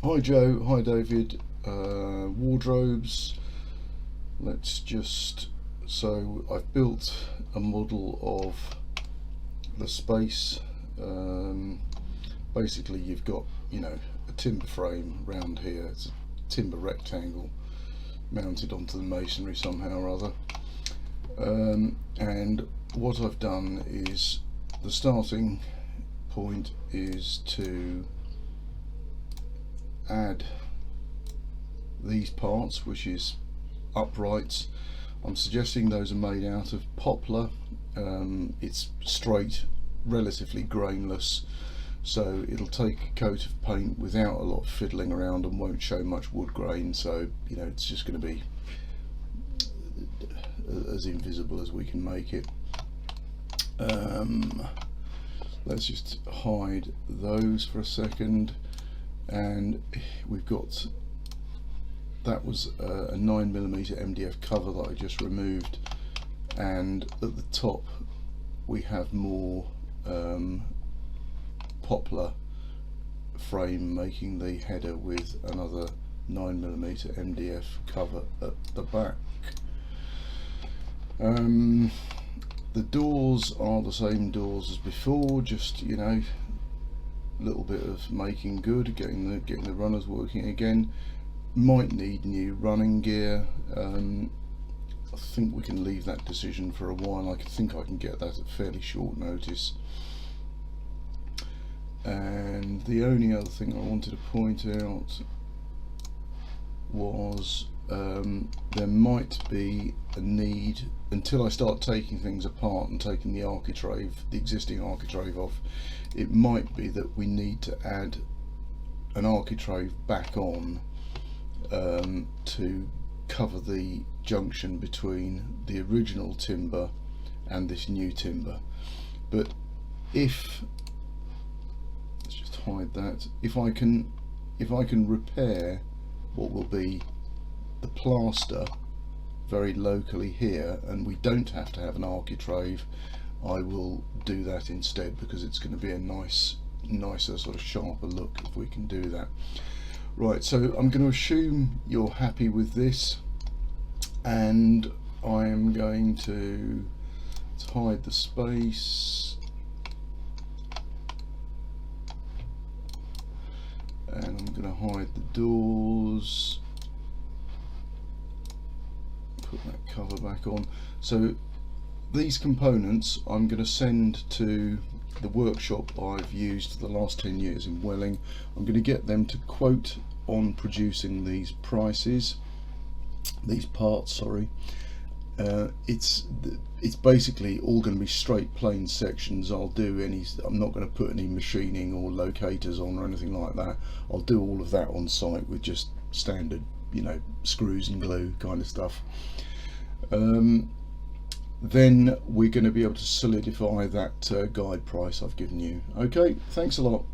Hi Joe, hi David. Wardrobes. Let's just. So I've built a model of the space. Um, Basically, you've got a timber frame round here. It's a timber rectangle mounted onto the masonry somehow or other. And what I've done is the starting point is to add these parts, which is uprights. I'm suggesting those are made out of poplar. It's straight, relatively grainless, so it'll take a coat of paint without a lot of fiddling around and won't show much wood grain, so it's just going to be as invisible as we can make it. Let's just hide those for a second, and we've got, that was a 9mm MDF cover that I just removed, and at the top we have more poplar frame making the header with another 9mm MDF cover at the back. The doors are the same doors as before, just a little bit of making good, getting the runners working again. Might need new running gear. I think we can leave that decision for a while. I think I can get that at fairly short notice. And the only other thing I wanted to point out was there might be a need, until I start taking things apart and taking the architrave, the existing architrave off, it might be that we need to add an architrave back on to cover the junction between the original timber and this new timber. But let's just hide that, if I can repair what will be the plaster very locally here, and we don't have to have an architrave, I will do that instead, because it's going to be a nicer sort of sharper look if we can do that. Right, so I'm going to assume you're happy with this, and I am going to hide the space, and I'm going to hide the doors, put that cover back on. So these components I'm going to send to the workshop I've used for the last 10 years in Welling. I'm going to get them to quote on producing these parts, sorry. It's basically all going to be straight plain sections. I'm not going to put any machining or locators on or anything like that. I'll do all of that on site with just standard screws and glue kind of stuff. Then we're going to be able to solidify that guide price I've given you. Okay, thanks a lot.